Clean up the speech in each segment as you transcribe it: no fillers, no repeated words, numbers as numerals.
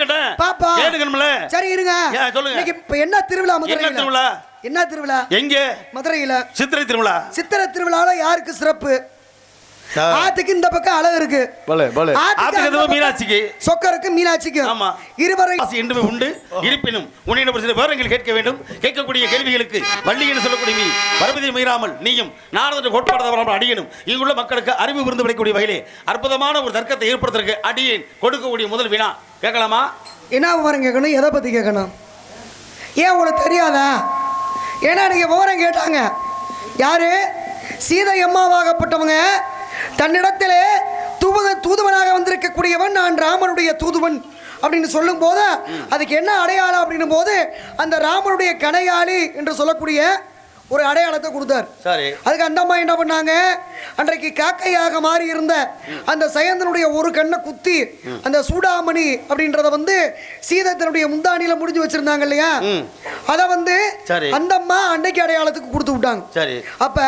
கேட்கட்டேன் பாப்பா கேட்டுக்கணும்ல. சரி இருங்க சொல்லுங்க. இன்னைக்கு இப்ப என்ன திருவிழா மதுரையில? என்ன திருவிழா? என்ன திருவிழா? எங்க? மதுரையில சித்திரை திருவிழா. சித்திரை திருவிழால யாருக்கு சிறப்பு? ஆத்துக்கு இந்த பக்கம் அழகு இருக்கு, மீனாட்சிக்கு சொக்கருக்கு மீனாட்சிக்கு இருவரை என்று உண்டு. இருப்பினும் உன்னிடம் சில விவரங்கள் கேட்க வேண்டும். கேட்கக்கூடிய கேள்விகளுக்கு வள்ளி என்று சொல்லக்கூடிய நீ பரமதி மீறாமல் நீயும் நாரத கோட்பாடு அடியனும் இங்குள்ள மக்களுக்கு அறிவு விருந்து விடக்கூடிய வகையிலே அற்புதமான ஒரு தர்க்கத்தை ஏற்படுத்துறதுக்கு அடியேன் கொடுக்கக்கூடிய முதல் வினா கேட்கலாமா? என்ன விவரம் கேட்கணும்? எதை பத்தி கேட்கணும்? ஏன் உங்களுக்கு தெரியாதா? ஏன்னா நீங்க விவரம் கேட்டாங்க. யாரு? சீதை அம்மாவாகப்பட்டவங்க தன்னிடத்திலே தூதுவனாக வந்திருக்கக்கூடியவன் நான் ராமனுடைய தூதுவன் அப்படின்னு சொல்லும் போது அதுக்கு என்ன அடையாளம் அப்படின்னும் போது அந்த ராமனுடைய கணையாளி என்று சொல்லக்கூடிய ஒரு அடையாளத்தை கொடுத்தார். சரி, அதுக்கு அந்த அம்மா என்ன பண்ணாங்க, அன்றைக்கு காக்கையாக மாறி இருந்த அந்த சயந்தனுடைய ஒரு கண்ணை குத்தி அந்த சூடாமணி அப்படின்றத வந்து சீதை தன்னுடைய முந்தானியில முடிஞ்சு வச்சிருந்தாங்க இல்லையா, அத வந்து அந்த அம்மா அன்னைக்கு அடையாளத்துக்கு கொடுத்து விட்டாங்க. சரி, அப்ப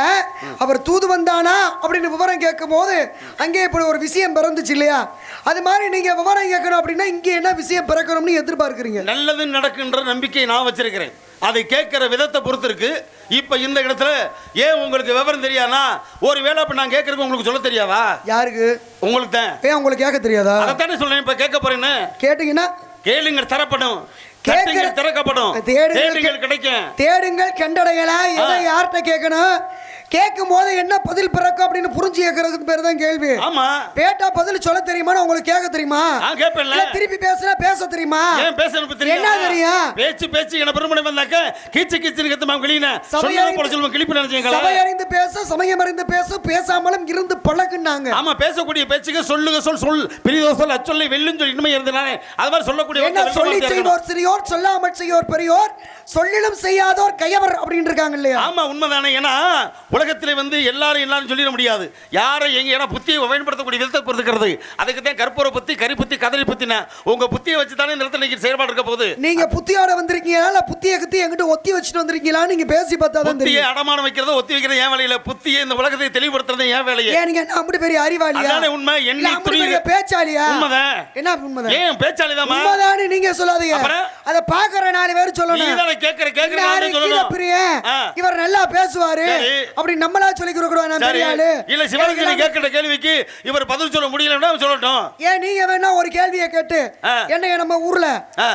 அவர் தூது வந்தானா அப்படின்னு விவரம் கேட்கும் போது அங்கே இப்படி ஒரு விஷயம் பிறந்துச்சு இல்லையா, அது மாதிரி நீங்க விவரம் கேட்கணும் அப்படின்னா இங்க என்ன விஷயம் பிறக்கணும்னு எதிர்பார்க்கிறீங்க? நல்லது நடக்குன்ற நம்பிக்கை நான் வச்சிருக்கிறேன். அதை கேட்கிற விதத்தை பொறுத்து இருக்கு. இப்ப இந்த இடத்துல ஏன் உங்களுக்கு விவரம் தெரியாதா? ஒரு வேளை இப்ப நான் கேட்கறதுக்கு உங்களுக்கு சொல்ல தெரியாதா? யாருக்கு? உங்களுக்கு தான். ஏன் உங்களுக்கு கேட்க தெரியாதா? அதைத்தானே சொல்றேன். இப்ப கேட்க போறேன்னு கேட்டீங்கன்னா கேளுங்க, தரப்படும், திறக்கப்படும், தேடுங்கள் கிடைக்கும், தேடுங்கள் கண்டடையலாம். எதை யார்கிட்ட கேட்கணும்? கேட்கும் போது என்ன பதில் பிறக்கும் அப்படின்னு புரிஞ்சு கேட்கறதுக்கு பேர் தான் கேள்வி. ஆமா, பேட்டா பதில் சொல்ல தெரியுமா? உங்களுக்கு கேட்க தெரியுமா? கேட்பேன்ல. திருப்பி பேசுனா பேச தெரியுமா? ஏன் பேசணும் தெரியும்? என்ன தெரியும்? பேச்சு என்ன பெருமனை வந்தாக்க கீச்சு கீச்சு கத்து மாம் கிளினா சொல்ல போல சொல்லுங்க கிளிப்பு நினைச்சீங்களா? சபை அறிந்து பேச சமயம் அறிந்து பேச பேசாமலும் இருந்து பழகுனாங்க. ஆமா, பேசக்கூடிய பேச்சுக்கு சொல்லுங்க சொல் பெரியதோ சொல் அச்சொல்லை வெல்லும் சொல்லி இன்னமே இருந்தானே அது மாதிரி சொல்லக்கூடிய என்ன சொல்லி செய்வோர் சிறியோர் சொல்லாமல் செய்யோர் பெரியோர் சொல்லிலும் செய்யாதோர் கையவர் அப்படின்னு இருக்காங்க இல்லையா? ஆமா, உண்மைதானே. ஏன்னா உலகத்திலே வந்து எல்லாரும் சொல்லிட முடியாது. யாரை எங்க ஏன்னா புத்தியை பயன்படுத்தக்கூடிய விதத்தை பொறுத்துக்கிறது. அதுக்கு தான் கற்பூர புத்தி, கறி புத்தி, கதறி புத்தினா உங்க புத்தியை வச்சு தானே இந்த இடத்துல நீங்க செயல்பாடு இருக்க போகுது. நீங்க புத்தியோட வந்திருக்கீங்களா இல்ல புத்தியை கத்தி எங்கிட்ட ஒத்தி வச்சுட்டு வந்திருக்கீங்களா? நீங்க பேசி பார்த்தா தான் தெரியும். புத்தியை அடமானம் வைக்கிறதோ ஒத்தி வைக்கிறது ஏன் வேலையில, புத்தியை இந்த உலகத்தை தெளிவுபடுத்துறது ஏன் வேலையே? ஏன் நீங்க அப்படி பெரிய அறிவாளியா? அதானே உண்மை. என்ன பெரிய பேச்சாலியா? உண்மைதான். என்ன உண்மைதான்? ஏன் பேச்சாலி தான் உண்மைதானே நீங்க சொல்லாதீங்க. அத பாக்குற 4 பேர் சொல்லணும். நீ தான கேக்குற நான் சொல்லணும். இவர் நல்லா பேசுவாரு அப்படி நம்மளா சொல்லி கொடுக்கறோம். நான் பெரிய ஆளு இல்ல. சிவலிங்க கேக்குற கேள்விக்கு இவர் பதில் சொல்ல முடியலன்னா சொல்லட்டும். ஏன் நீங்க வேணா ஒரு கேள்வியை கேட்டு என்ன நம்ம ஊர்ல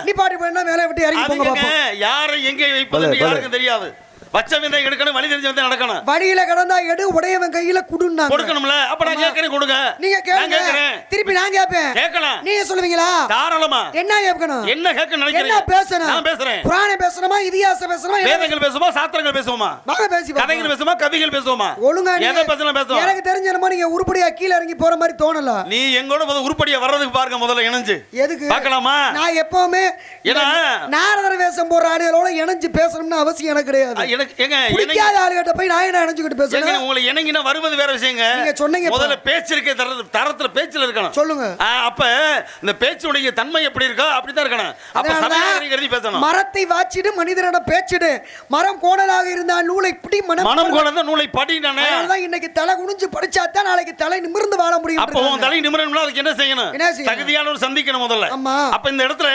நீ பாட்டி போனா மேலே விட்டு இறங்கி போங்க பாப்போம். யாரை எங்க வைப்பது யாருக்கும் தெரியாது. பச்சை எடுக்கணும், வழி தெரிஞ்சு வந்து நடக்கணும். வழியில கடந்தா எடு உடையவன் கையில குடுன்னா கொடுக்கணும்ல. அப்ப நான் கேக்குறேன் கொடுங்க. நீங்க கேளுங்க, திருப்பி நான் கேட்பேன். கேட்கலாம். நீங்க சொல்லுவீங்களா? தாராளமா. என்ன கேட்கணும்? என்ன கேட்க நினைக்கிறீங்க? என்ன பேசணும்? நான் பேசுறேன். குர்ஆனை பேசணுமா, இதிகாசம் பேசணுமா, வேதங்கள் பேசுமா, சாஸ்திரங்கள் பேசுமா, வாங்க பேசி கதைகள் பேசுமா, கவிகள் பேசுமா, ஒழுங்கா எதை பேசணும் பேசுவோம். எனக்கு தெரிஞ்சனமா நீங்க உருப்படியா கீழ இறங்கி போற மாதிரி தோணல. நீ எங்கோட வந்து உருப்படியா வர்றதுக்கு பாருங்க முதல்ல இணைஞ்சு. எதுக்கு பார்க்கலாமா? நான் எப்பவுமே ஏன்னா நாரதர் வேஷம் போற ஆளுகளோட இணைஞ்சு பேசணும்னு அவசியம் எனக்கு கிடையாது. பிடிக்காத ஆளுகிட்ட போய் நான் என்ன நினைச்சுக்கிட்டு பேசுறேன்? உங்களை இணங்கினா வருவது வேற விஷயங்க. நீங்க சொன்னீங்க முதல்ல பேச்சு இருக்க தரத்துல பேச்சுல இருக்கணும். சொல்லுங்க. அப்ப இந்த பேச்சுடைய தன்மை எப்படி இருக்கோ அப்படிதான் இருக்கணும். அப்ப சமயத்தை பேசணும். மரத்தை வாச்சிடு மனிதனோட பேச்சிடு, மரம் கோணலாக இருந்தால் நூலை பிடி, மனம் கோணலா நூலை படினானே. அதனால இன்னைக்கு தலை குனிஞ்சு படிச்சா தான் நாளைக்கு தலை நிமிர்ந்து வாழ முடியும். அப்ப உன் தலை நிமிரணும்னா அதுக்கு என்ன செய்யணும்? தகுதியானவர் சந்திக்கணும் முதல்ல. அப்ப இந்த இடத்துல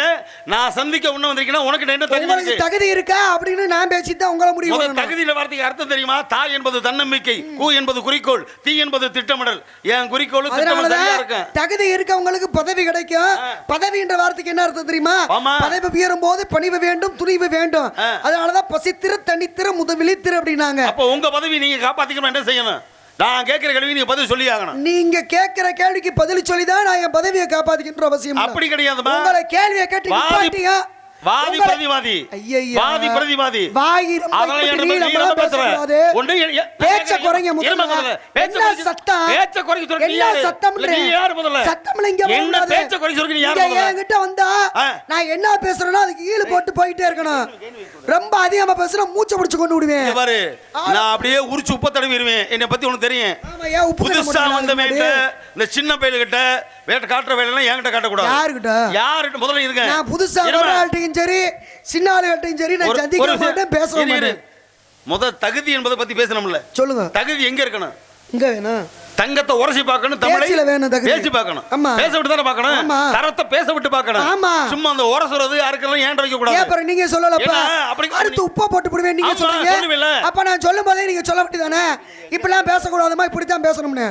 நான் சந்திக்க உன்ன வந்திருக்கேனா உனக்கு என்ன தகுதி இருக்கா அப்படின்னு நான் பேசிதான் உங்கள முடியும். தகுதியில வார்த்தைக்கு அர்த்தம் தெரியுமா? தாய் என்பது தன்னம்பிக்கை, கூ என்பது குறிக்கோள், தீ என்பது திட்டமிடல். ஏன் குறிக்கோள் திட்டமிடல் சரியா இருக்கு. தகுதி இருக்கவங்களுக்கு பதவி கிடைக்கும். பதவின்ற வார்த்தைக்கு என்ன அர்த்தம் தெரியுமா? பதவி உயரும் போது பணிவு வேண்டும், துணிவு வேண்டும். அதனாலதான் பசித்திரு தனித்திரு முதவிழித்திரு அப்படினாங்க. அப்ப உங்க பதவி நீங்க காப்பாத்திக்கணும். என்ன செய்யணும்? நான் கேட்கிற கேள்வி நீங்க பதில் சொல்லி ஆகணும். நீங்க கேட்கிற கேள்விக்கு பதில் சொல்லிதான் நான் என் பதவியை காப்பாத்திக்கின்ற அவசியம். அப்படி கிடையாதுமா. உங்களை கேள்வியை கேட்டு நிப்பாட்டிங்க. வாதி பிரதிவாதி, வாதி பிரதிவாதி, வாயிரம் பேச்ச குறைங்க முதல்ல. பேச்ச சத்தம், பேச்ச குறைங்க சொல்றீங்க. என்ன சத்தம்? நீ யார் முதல்ல? சத்தம்ல இங்க என்ன பேச்ச குறைங்க சொல்றீங்க? யார் முதல்ல? என்கிட்ட வந்தா நான் என்ன பேசுறேனோ அதுக்கு ஈடு போட்டு போயிட்டே இருக்கணும். ரொம்ப அதிகமா பேசுனா மூச்சை பிடிச்சு கொண்டு விடுவேன். பாரு, நான் அப்படியே உரிச்சு உப்பு தடவிடுவேன். என்னை பத்தி உனக்கு தெரியும். புதுசா வந்த மேட்ட இந்த சின்ன பையல கிட்ட வேட்ட காட்டுற வேலையெல்லாம் என்கிட்ட காட்டக்கூடாது. யாருக்கிட்ட? யாருக்கிட்ட முதல்ல இருங்க. நான் புதுசா ஆள்கிட்டையும் சரி சின்ன ஆளுகிட்டையும் சரி நான் சந்திக்க மாட்டேன், பேச மாட்டேன். முதல் தகுதி என்பதை பத்தி பேசணும்ல. சொல்லுங்க. தகுதி எங்க இருக்கணும்? இங்க வேணும். தங்கத்தை உரசி பார்க்கணும், தமிழை பேசி பார்க்கணும். பேச விட்டு தானே பார்க்கணும், தரத்தை பேச விட்டு பார்க்கணும். சும்மா அந்த உரசுறது யாருக்கெல்லாம் ஏன் வைக்க கூடாது. அப்புறம் நீங்க சொல்லலப்பா, அடுத்து உப்பா போட்டு போடுவேன் நீங்க சொல்லுவீங்க. அப்ப நான் சொல்லும் போதே நீங்க சொல்ல வேண்டியதானே, இப்படிலாம் பேசக்கூடாதுமா, இப்படித்தான் பேசணும்னு.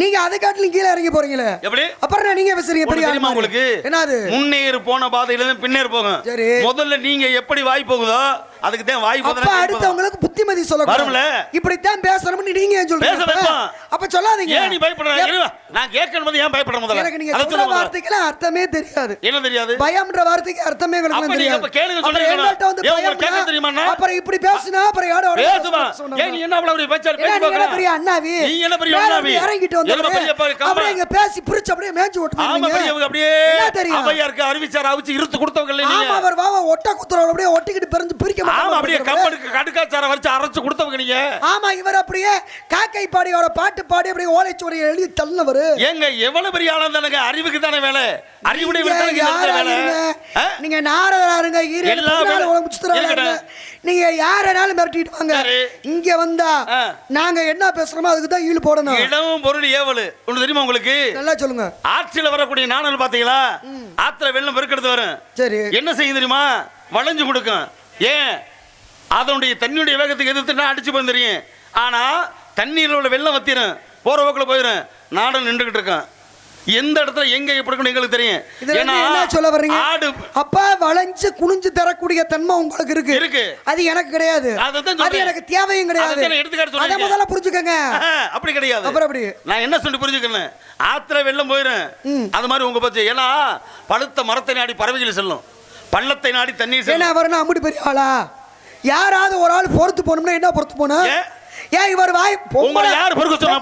நீங்க அதை காட்டிலும் கீழே இறங்கி போறீங்களே எப்படி? அப்புறம் நீங்க பேசுறீங்க பெரிய ஆளு உங்களுக்கு. என்னது முன்னேறு போன பாதையில இருந்து பின்னேறு போகும். சரி, முதல்ல நீங்க எப்படி வாய் போகுதோ அதுக்கு தான் வாய் போகுது. அப்ப அடுத்தவங்களுக்கு புத்திமதி சொல்ல வரும்ல, இப்படி தான் பேசணும்னு நீங்க ஏன் சொல்றீங்க? அப்ப சொல்லாதீங்க. ஏன் நீ பயப்படுற? நான் கேட்கறது ஏன் பயப்படுற? முதல்ல எனக்கு நீங்க சொல்ற வார்த்தைக்கு அர்த்தமே தெரியாது. என்ன தெரியாது? பயம்ன்ற வார்த்தைக்கு அர்த்தமே உங்களுக்கு தெரியாது. அப்ப கேளுங்க சொல்றீங்க. என்கிட்ட வந்து பயம் கேட்க தெரியுமா? அப்புறம் இப்படி பேசினா அப்புறம் யாரோட பேசுவா? ஏன் நீ என்ன அவ்வளவு பேச்சா பேசி பார்க்கற? பெரிய அண்ணாவி, நீ என்ன பெரிய அண்ணாவி? இறங்கிட்டு வந்து அப்படியே இங்க பேசி பிரிச்சு அப்படியே மேஞ்சு ஓட்டுறீங்க. ஆமா, அப்படியே அவையாருக்கு அறிவிச்சார் அவிச்சு இருத்து கொடுத்தவங்க இல்ல நீங்க. ஆமா, அவர் வாவ ஒட்ட குத்துறவங்க அப்படியே ஒட்டிக்கிட்டு பிரிஞ்சு பிரிக்க மாட்டாங்க. ஆமா, அப்படியே கம்படுக்கு கடுக்காச்சார வச்சு அரைச்சு கொடுத்தவங்க நீங்க. ஆமா, இவர் அப்படியே காக்கை பாடியோட பாட்டு பாடி அப்படியே ஓலைச்சுவடி எழுதி தள்ளவர். ஏங்க எவ்வளவு பெரிய ஆளா இருந்தானங்க, அறிவுக்கு தானே வேலை, அறிவுடைய வேலை. நீங்க நாரதரா இருங்க, ஈரேல உலமுச்சுறாங்க. நீங்க யாரனாலும் மிரட்டிட்டு வாங்க, இங்க வந்தா நாங்க என்ன பேசுறோமோ அதுக்கு தான் ஈடு போடணும். இடமும் பொருள் ஏவலு ஒன்று தெரியுமா உங்களுக்கு? நல்லா சொல்லுங்க. ஆற்றில வரக்கூடிய நாணல் பாத்தீங்களா? ஆத்துல வெள்ளம் பெருக்கெடுத்து வரும். சரி, என்ன செய்யும் தெரியுமா? வளைஞ்சு கொடுக்கும். ஏன்? அதனுடைய தண்ணியுடைய வேகத்துக்கு எதிர்த்துனா அடிச்சு போய் தெரியும். ஆனா தண்ணீரில் உள்ள வெள்ளம் வத்திரும், போற போக்கில் போயிடும். நாடன் நின்றுகிட்டு இருக்கான். எந்த இடத்துல எங்க எப்படி எங்களுக்கு தெரியும். என்ன சொல்ல வர்றீங்க? ஆடு அப்ப வளைஞ்சு குனிஞ்சு தரக்கூடிய தன்மை உங்களுக்கு இருக்கு. அது எனக்கு கிடையாது. அது எனக்கு தேவையும் கிடையாது. அதை முதல்ல புரிஞ்சுக்கங்க. அப்படி கிடையாது. அப்புறம் அப்படி நான் என்ன சொல்லி புரிஞ்சுக்கணும்? ஆத்துல வெள்ளம் போயிடும், அது மாதிரி உங்க பச்சை. ஏன்னா பழுத்த மரத்தை நாடி பறவைகள் செல்லும், பள்ளத்தை நாடி தண்ணீர் செல்லும். என்ன வரணும் அம்புட்டு பெரிய ஆளா? யாராவது ஒரு ஆள் பொறுத்து போனோம்னா என்ன பொறுத்து போனா? ஏன் இவர் வாய் பொம்பளை யார் பொறுக்க சொன்னா?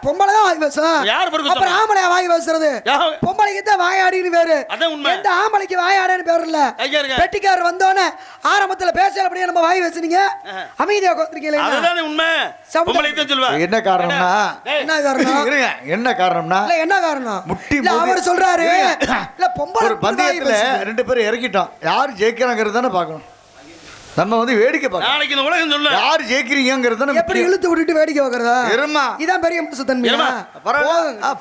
பொம்பளை தான் வாய் பேசும். யார் பொறுக்க சொன்னா? அப்புறம் ஆம்பளை வாய் பேசுறது. பொம்பளைக்கு தான் வாயாடின்னு பேரு. அதான் உண்மை. எந்த ஆம்பளைக்கு வாயாடின்னு பேர் இல்ல. பெட்டிக்காரர் வந்தோனே ஆரம்பத்துல பேசல அப்படியே நம்ம வாய் பேசுனீங்க, அமைதியா உட்கார்ந்திருக்கீங்களா? அதுதான் உண்மை. பொம்பளைக்கு தான் சொல்வா. என்ன காரணம்னா? என்ன காரணம்? இருங்க, என்ன காரணம்னா? இல்ல என்ன காரணம்? முட்டி அவர் சொல்றாரு இல்ல பொம்பளை ஒரு பந்தயத்துல ரெண்டு பேரும் இறக்கிட்டோம், யார் ஜெயிக்கறாங்கறது தான பார்க்கணும். நம்ம வந்து வேடிக்கை பார்க்க நாளைக்கு இந்த உலகம் சொல்ல யார் ஜெயிக்கிறீங்கங்கறத நம்ம எப்படி இழுத்து விட்டுட்டு வேடிக்கை பார்க்கறதா? இருமா, இதான் பெரிய மனுஷத்தன்மையா?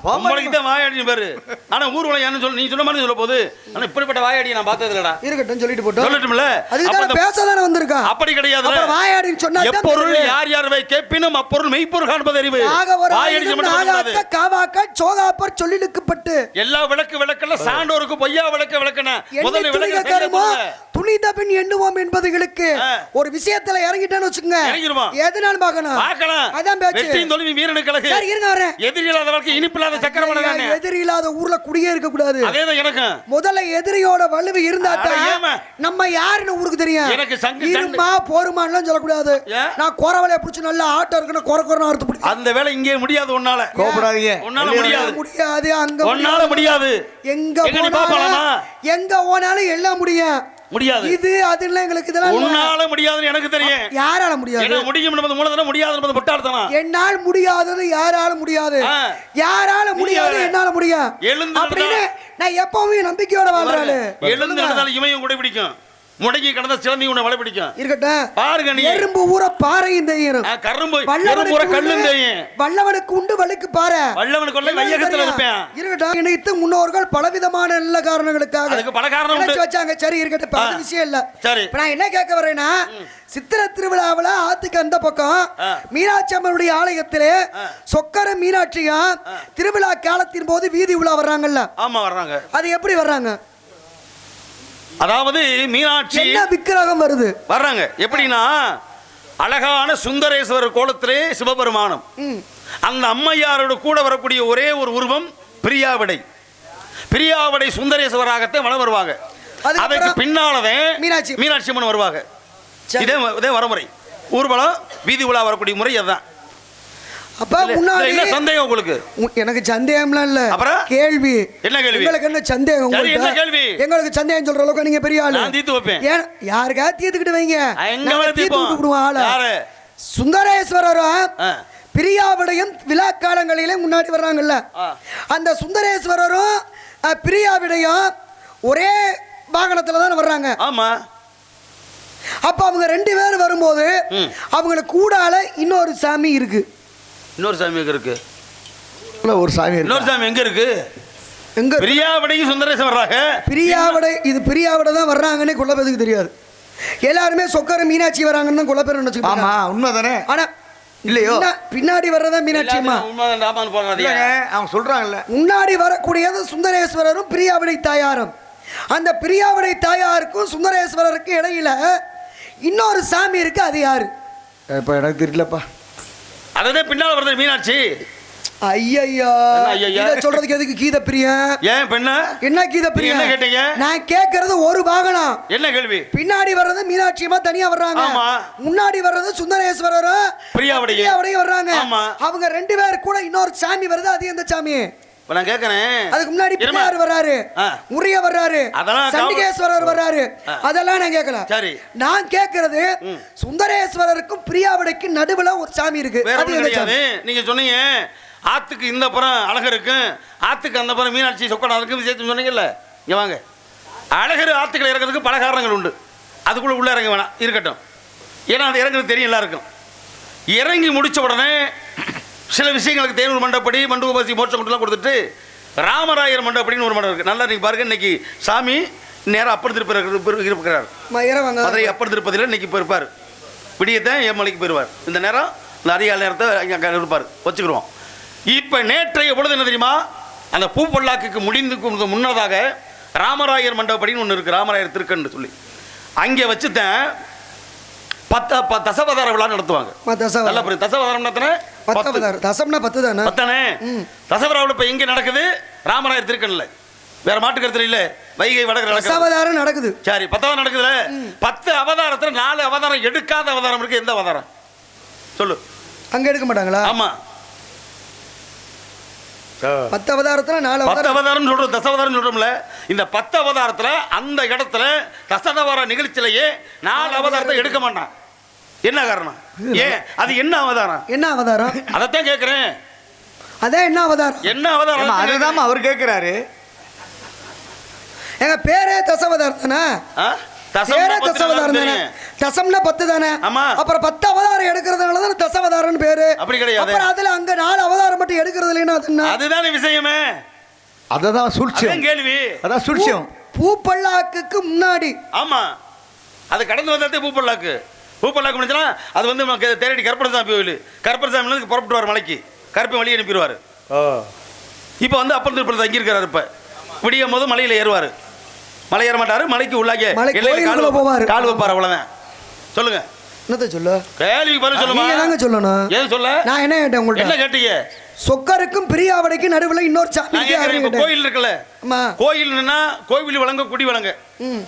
பொம்பளைக்கு தான் வாயாடி பாரு. ஆனா ஊர் உலகம் என்ன சொல்ல, நீ சொன்ன மாதிரி சொல்ல போகுது. ஆனா இப்படிப்பட்ட வாயாடி நான் பார்த்தது இல்லடா. இருக்கட்டும் சொல்லிட்டு போட்டோம். சொல்லட்டும்ல, அதுக்கு தான் பேசதானே வந்திருக்கா. அப்படி கிடையாது. அப்ப வாயாடின்னு சொன்னா எப்பொருள் யார் யார் வை கேப்பினும் அப்பொருள் மெய்ப்பொருள் காண்பது அறிவு. வாயாடி சொன்னது காவாக்க சோகாப்பர் சொல்லிலுக்கப்பட்டு எல்லா விளக்கல சாண்டோருக்கு பொய்யா விளக்கன முதல்ல விளக்கறமோ துணித பின் எண்ணுவோம் என்பதுகளுக்கு ஒரு விஷயத்துல இறங்கிட்டான்னு வச்சுக்கங்க, எதனாலும் பார்க்கலாம். அதான் பேச்சு. வெற்றி தோல்வி வீரனுக்கு கலகு. சரி இருங்க வரேன். எதிரி இல்லாத வாழ்க்கை இனிப்பு இல்லாத சக்கரவள தானே. எதிரி இல்லாத ஊர்ல குடியே இருக்க கூடாது. அதேதான் எனக்கு. முதல்ல எதிரியோட வலுவு இருந்தா தான் நம்ம யாருன்னு ஊருக்கு தெரியும். எனக்கு இருமா போருமான்லாம் சொல்ல கூடாது. நான் கோரவளைய புடிச்சு நல்ல ஆட்டோ இருக்குன்னு கொரகொரன அறுத்து பிடி. அந்த வேலை இங்கே முடியாது. உன்னால கோபப்படாதீங்க. உன்னால முடியாது. அங்க உன்னால முடியாது. எங்க போனாலும் எல்லாம் முடியும். இது அதெல்லாம் எங்களுக்கு இதெல்லாம் உன்னால முடியாதுன்னு எனக்கு தெரியும். யாரால முடியாது? என்ன முடியும் என்பது மூலதனம், முடியாது என்பது முட்டாள்தனம். என்னால் முடியாதது யாரால முடியாது, யாரால முடியாது என்னால முடியும் அப்படின்னு நான் எப்பவுமே நம்பிக்கையோட வாழ்றாளு. எழுந்து நடந்தாலும் இமையும் கூட பிடிக்கும், முடங்கி கடந்த சிலந்தி உன்னை வலை பிடிக்கும். இருக்கட்டும் பாருங்க, நீ எறும்பு ஊற பாறையும் தெரியும், கரும்பு எறும்பு ஊற கல்லும் தெரியும். வல்லவனுக்கு உண்டு வலிக்கு பாறை, வல்லவனுக்கு கொள்ள வையகத்துல இருப்பேன். இருக்கட்டும், இணைத்து முன்னோர்கள் பலவிதமான நல்ல காரணங்களுக்காக அதுக்கு பல காரணம் வச்சாங்க. சரி இருக்கட்டும், அது விஷயம் இல்ல. சரி நான் என்ன கேட்க வரேன்னா, சித்திரை திருவிழாவில் ஆத்துக்கு அந்த பக்கம் மீனாட்சி அம்மனுடைய ஆலயத்திலே சொக்கர மீனாட்சியும் திருவிழா காலத்தின் போது வீதி உலா வர்றாங்கல்ல. ஆமா வர்றாங்க. அது எப்படி வர்றாங்க? அதாவது மீனாட்சி என்ன விக்கிரகம் வருது வர்றாங்க எப்படின்னா, அழகான சுந்தரேஸ்வரர் கோலத்திலே சிவபெருமானம். அந்த அம்மையாரோட கூட வரக்கூடிய ஒரே ஒரு உருவம் பிரியாவிடை. பிரியாவிடை சுந்தரேஸ்வராகத்தான் வளம் வருவாங்க. அதுக்கு பின்னாலதான் மீனாட்சி அம்மன் வருவாங்க. இதே வரமுறை, ஊர்வலம் வீதி உலா வரக்கூடிய முறை அதுதான். அப்ப முன்னாடி என்ன சந்தேகம் உங்களுக்கு? எனக்கு சந்தேகம்லாம் இல்ல. அப்புறம் கேள்வி என்ன கேள்வி? உங்களுக்கு என்ன சந்தேகம்? என்ன கேள்வி? எங்களுக்கு சந்தேகம் சொல்ற அளவுக்கு நீங்க பெரிய ஆளு. நான் தீத்து வைப்பேன். ஏன் யாருக்கா தீத்துக்கிட்டு வைங்க, எங்க தீத்து விட்டுடுவோம் ஆளு. யாரு? சுந்தரேஸ்வரரும் பிரியாவிடையும் விழா காலங்களிலே முன்னாடி வர்றாங்கல்ல. அந்த சுந்தரேஸ்வரரும் பிரியாவிடையும் ஒரே வாகனத்துல தான் வர்றாங்க. ஆமா. அப்ப அவங்க ரெண்டு பேரும் வரும்போது அவங்களுக்கு கூடால இன்னொரு சாமி இருக்கு. இன்னொரு சாமி இருக்கு. ஒரு சாமி இன்னொரு சாமி எங்க இருக்கு? எங்க பிரியாவிடைக்கு சுந்தரேசன் வர்றாங்க. பிரியாவிடை இது பிரியாவிடை தான் வர்றாங்கன்னு கொள்ள பேருக்கு தெரியாது. எல்லாருமே சொக்கர மீனாட்சி வராங்கன்னு கொள்ள பேர் நினைச்சுக்கோங்க. ஆமா உண்மைதானே. ஆனா இல்லையோ பின்னாடி வர்றதா மீனாட்சி அம்மா. அவங்க சொல்றாங்கல்ல முன்னாடி வரக்கூடியது சுந்தரேஸ்வரரும் பிரியாவிடை தாயாரும். அந்த பிரியாவிடை தாயாருக்கும் சுந்தரேஸ்வரருக்கும் இடையில இன்னொரு சாமி இருக்கு. அது யாரு? இப்ப எனக்கு தெரியலப்பா. அதே பின்னால வருது மீனாட்சி. ஐயா சொல்றதுக்கு எதுக்கு கீத பிரியன்? ஏன் பெண்ண என்ன கீத பிரியன் என்ன கேட்டீங்க? நான் கேட்கறது ஒரு வாகனம். என்ன கேள்வி? பின்னாடி வர்றது மீனாட்சி அம்மா தனியா வர்றாங்க. முன்னாடி வர்றது சுந்தரேஸ்வரரும் பிரியாவிடையும் வர்றாங்க. அவங்க ரெண்டு பேர் கூட இன்னொரு சாமி வருது. அது எந்த சாமி? நான் கேட்கிறேன். அதுக்கு முன்னாடி பிள்ளையார் வர்றாரு, முறிய வர்றாரு, சண்டிகேஸ்வரர் வர்றாரு. அதெல்லாம் நான் கேட்கல. சரி, நான் கேட்கறது சுந்தரேஸ்வரருக்கும் பிரியாவிடைக்கு நடுவுல ஒரு சாமி இருக்கு. அது எந்த சாமி? நீங்க சொன்னீங்க ஆத்துக்கு இந்த புறம் அழகர் இருக்கும், ஆத்துக்கு அந்த புறம் மீனாட்சி சொக்கனா இருக்கு சேர்த்து சொன்னீங்கல்ல. இங்க வாங்க, அழகர் ஆத்துக்களை இறக்கிறதுக்கு பல காரணங்கள் உண்டு. அதுக்குள்ள உள்ள இறங்க வேணாம், இருக்கட்டும். ஏன்னா அது இறங்குறது தெரியும் எல்லாருக்கும். இறங்கி முடிச்ச உடனே சில விஷயங்களுக்கு தேனூர் மண்டபடி மண்டபவாசி மோட்சம் கொண்டுலாம் கொடுத்துட்டு ராமராயர் மண்டபடின்னு ஒரு மண்டபம் இருக்கு. நல்லா நீங்க பாருங்க, இன்னைக்கு சாமி நேரம் அப்பர் திருப்பதி இருக்கிறார். மதுரை அப்பர் திருப்பதியில் இன்னைக்கு போயிருப்பார். விடியத்தான் ஏமலைக்கு போயிருவார். இந்த நேரம் இந்த அதிகால நேரத்தை அங்கே இருப்பார், வச்சுக்கிடுவோம். இப்போ நேற்றைய பொழுது என்ன தெரியுமா, அந்த பூ பல்லாக்குக்கு முடிந்து முன்னதாக ராமராயர் மண்டபடின்னு ஒன்று இருக்குது, ராமராயர் திருக்கன்னு சொல்லி. அங்கே வச்சுதான் தசவதார விழா நடத்துவாங்க. தசவதாரம் தசவதாரம் இப்போ எங்கே நடக்குது? ராமராயர் திருக்கன்ல. வேற மாட்டு கருத்துல இல்ல, வைகை வடக்கு நடக்குது. சரி, 10வது நடக்குதுல. 10 அவதாரத்துல 4 அவதாரம் எடுக்காத அவதாரம் இருக்கு. எந்த அவதாரம் சொல்லு? அங்க எடுக்க மாட்டாங்களா? ஆமா, 10 அவதாரத்துல 4 அவதாரம் சொல்றோம், தசவதாரம் சொல்றோம்ல. இந்த 10 அவதாரத்துல அந்த இடத்துல தசவதார நிகழ்ச்சியிலேயே 4 அவதாரத்தை எடுக்க மாட்டான். என்ன காரணம்? ஏன்? அது என்ன அவதாரம்? என்ன அவதாரம்? அதைத்தான் கேட்கிறேன். அதான் என்ன அவதாரம்? என்ன அவதாரம்? அதுதான் அவர் கேட்கிறாரு. எங்க பேரே தசவதாரம் தானே? தசவதாரம் தானே? தசம்னா 10 தானே? அப்புறம் 10 அவதாரம் எடுக்கிறதுனால தான் தசவதாரம்னு பேரு. அப்படி கிடையாது. அப்புறம் அதுல அங்க 4 அவதாரம் மட்டும் எடுக்கிறது இல்லைன்னா அதுதானே விஷயமே. அததான் சூழ்ச்சியம் கேள்வி. அதான் சூழ்ச்சியம். பூப்பல்லாக்குக்கு முன்னாடி. ஆமா, அது கடந்து வந்தாதே பூப்பல்லாக்கு. பூப்பல்லாக்கு முடிஞ்சா அது வந்து தேரடி கருப்பணசாமி கோயில். கருப்பணசாமி புறப்பட்டுவார் மலைக்கு, கருப்பை வழி அனுப்பிடுவார். இப்போ வந்து அப்பர் திருப்பதி தங்கி இருக்கிறார். இப்ப விடியும் போது மலையில ஏறுவார். மலை ஏற மாட்டாரு, மலைக்கு உள்ளாக கால் வைப்பார். அவ்வளவுதான். சொல்லுங்க, என்னத்த சொல்ல? கேள்வி பதில் சொல்லுமா? நீங்க சொல்லணும். ஏன் சொல்ல? நான் என்ன கேட்டேன் உங்கள்ட்ட? என்ன கேட்டீங்க? சொக்கருக்கும் பிரியாவிடைக்கும் நடுவுல இன்னொரு சாமி கோயில் இருக்குல்ல. கோயில்னா கோவில் வழங்க குடி வழங்க.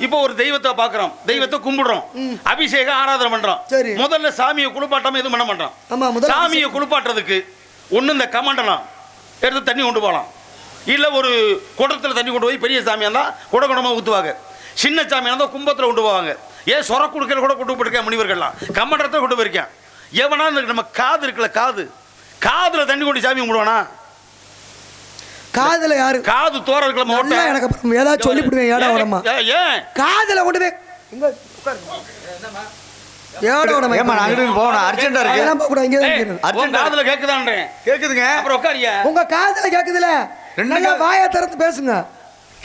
இப்போ ஒரு தெய்வத்தை பாக்குறோம், தெய்வத்தை கும்பிடுறோம், அபிஷேகம் ஆராதனை பண்றோம். முதல்ல சாமியை குளிப்பாட்டாம எதுவும் பண்ண மாட்டோம். சாமியை குளிப்பாட்டுறதுக்கு ஒண்ணு இந்த கமண்டலம் எடுத்து தண்ணி கொண்டு போகலாம், இல்ல ஒரு குடத்துல தண்ணி கொண்டு போய் பெரிய சாமியா இருந்தா குடமா ஊத்துவாங்க, சின்ன சாமியா இருந்தா கும்பத்துல கொண்டு போவாங்க. ஏன் சொர குடுக்கல கூட கொண்டு போயிருக்கேன் முனிவர்கள்லாம், கமண்டலத்தை கொண்டு போயிருக்கேன். எவனா நம்ம காது இருக்குல்ல, காதுல தண்ணி கொண்டு சாமி கும்பிடுவானா? காதுல யாரு? காது தோற இருக்கல மோட்ட. எனக்கு அப்புறம் ஏதாவது சொல்லி விடுவேன். ஏடா வரமா ஏன் காதுல கொண்டு போய் இங்க ஏடா வரமா? ஏமா அங்க போறோம், அர்ஜென்ட்டா இருக்கு. எல்லாம் போக கூடாது, இங்க தான் இருக்கணும். அர்ஜென்ட் காதுல கேக்குதான்றேன். கேக்குதுங்க. அப்புறம் உட்காரியா? உங்க காதுல கேக்குதுல, நல்லா வாயை திறந்து பேசுங்க.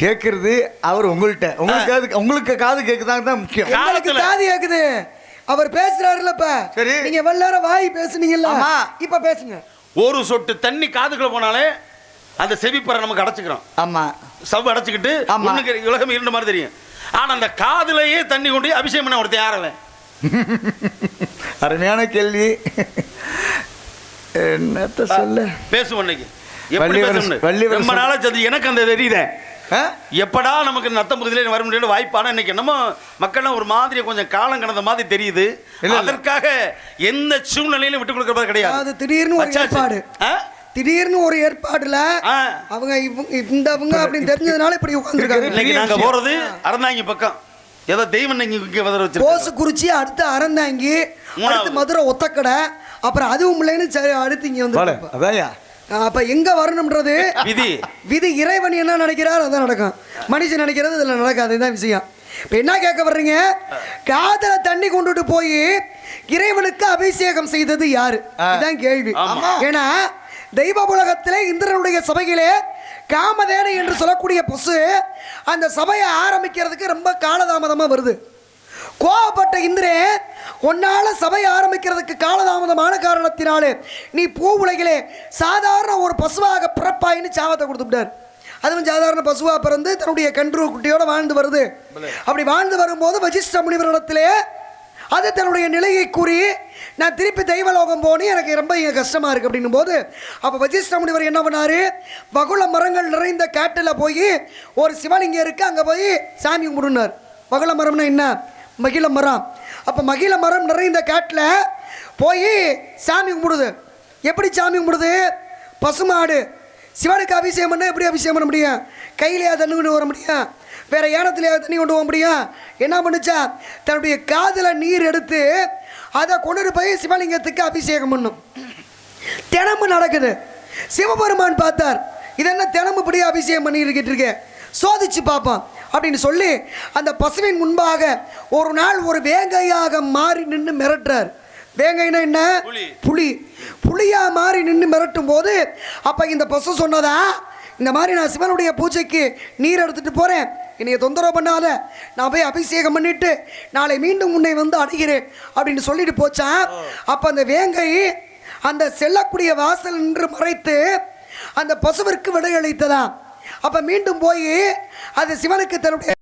கேக்குறது அவர் உங்கள்ட்ட, உங்களுக்கு காது கேக்குதாங்க தான் முக்கியம். உங்களுக்கு காது கேக்குது, அவர் பேசுறாருல. இப்ப சரி, நீங்க வெள்ளற வாய் பேசுனீங்கல்ல, இப்ப பேசுங்க. ஒரு சொட்டு தண்ணி காதுக்குள்ள போனாலே அந்த செவிப்பறை நமக்கு அடைச்சுக்கிறோம். ஆமா, சவ் அடைச்சுக்கிட்டு உலகம் இருந்த மாதிரி தெரியும். ஆனா அந்த காதுலயே தண்ணி கொண்டு அபிஷேகம் பண்ண ஒருத்தன் யாரவன்? அருமையான கேள்வி. என்னத்த சொல்ல? பேசுவோம் இன்னைக்கு. எப்படி பேசணும்? ரொம்ப நாளா எனக்கு அந்த தெரியுதே, எப்படா நமக்கு நத்தம் புரிதலே வர முடியல வாய்ப்பான இன்னைக்கு என்னமோ மக்கள்லாம் ஒரு மாதிரி கொஞ்சம் காலம் கடந்த மாதிரி தெரியுது. அதற்காக எந்த சூழ்நிலையிலும் விட்டு கொடுக்கறது கிடையாது. திடீர்னு ஒரு ஏற்பாடு, திடீர்னு ஒரு ஏற்பாடுல அவங்க இவங்க அப்படின்னு தெரிஞ்சதுனால இப்படி உட்கார்ந்திருக்காங்க. இன்னைக்கு நாங்க போறது அறந்தாங்கி பக்கம், ஏதோ தெய்வம் இங்க வதற வச்சு கோசுக்குறிச்சி, அடுத்து அறந்தாங்கி, அடுத்து மதுரை ஒத்தக்கடை, அப்புறம் அதுவும் இல்லைன்னு அடுத்து இங்க வந்து அதாயா. அப்ப எங்க வரணும்ன்றது விதி. விதி இறைவன் என்ன நினைக்கிறார் அதான் நடக்கும், மனுஷன் நினைக்கிறது இதுல நடக்காது. இதுதான் விஷயம். இப்ப என்ன கேட்க வர்றீங்க? காதல தண்ணி கொண்டுட்டு போய் இறைவனுக்கு அபிஷேகம் செய்தது யாரு? இதுதான் கேள்வி. ஏன்னா தெய்வ உலகத்திலே இந்திரனுடைய சபையிலே காமதேனு என்று சொல்லக்கூடிய பசு அந்த சபையை ஆரம்பிக்கிறதுக்கு ரொம்ப காலதாமதமாக வருது. கோவப்பட்ட இந்திரன், உன்னால சபை ஆரம்பிக்கிறதுக்கு காலதாமதமான காரணத்தினாலே நீ பூ உலகிலே சாதாரண ஒரு பசுவாக பிறப்பாயின்னு சாபத்தை கொடுத்துட்டார். அதுவும் சாதாரண பசுவாக பிறந்து தன்னுடைய கன்று குட்டியோட வாழ்ந்து வருது. அப்படி வாழ்ந்து வரும்போது வசிஷ்ட முனிவரிடத்திலே அது தன்னுடைய நிலையை கூறி, நான் திருப்பி தெய்வலோகம் போனேன், எனக்கு ரொம்ப கஷ்டமாக இருக்குது அப்படின்னும் போது, அப்போ வசிஷ்ட முனிவர் என்ன பண்ணார், வகுள மரங்கள் நிறைந்த காட்டில் போய் ஒரு சிவலிங்கம் இருக்குது, அங்கே போய் சாமி கும்பிடுனார். வகுள மரம்னா என்ன? மகிழ மரம். அப்போ மகிழ மரம் நிறைந்த காட்டில் போய் சாமி கும்பிடுது. எப்படி சாமி கும்பிடுது? பசுமாடு. சிவனுக்கு அபிஷேகம் பண்ண எப்படி அபிஷேகம் பண்ண முடியும்? கையிலேயே தண்ணி கொண்டு வர முடியும்? வேற ஏனத்திலேயே தண்ணி கொண்டு போக முடியும்? என்ன பண்ணுச்சா, தன்னுடைய காதில் நீர் எடுத்து அதை கொண்டு போய் சிவலிங்கத்துக்கு அபிஷேகம் பண்ணும். தினமும் நடக்குது. சிவபெருமான் பார்த்தார், இது என்ன தினமும் இப்படியே அபிஷேகம் பண்ணிக்கிட்டு இருக்கே, சோதிச்சு பார்ப்போம் அப்படின்னு சொல்லி அந்த பசுவின் முன்பாக ஒரு நாள் ஒரு வேங்கையாக மாறி நின்று மிரட்டுறார். வேங்கைனா என்ன? புலி. புலியா மாறி நின்று மிரட்டும் போது அப்போ இந்த பசு சொன்னதா, இந்த மாதிரி நான் சிவனுடைய பூஜைக்கு நீர் எடுத்துட்டு போகிறேன், என்னைய தொந்தரவு பண்ணாத, நான் போய் அபிஷேகம் பண்ணிட்டு நாளை மீண்டும் உன்னை வந்து அடைகிறேன் அப்படின்னு சொல்லிட்டு போச்சான். அப்போ அந்த வேங்கை அந்த செல்லக்கூடிய வாசல் நின்று மறைத்து அந்த பசுவிற்கு விடையளித்ததா. அப்போ மீண்டும் போய் அது சிவனுக்கு தன்னுடைய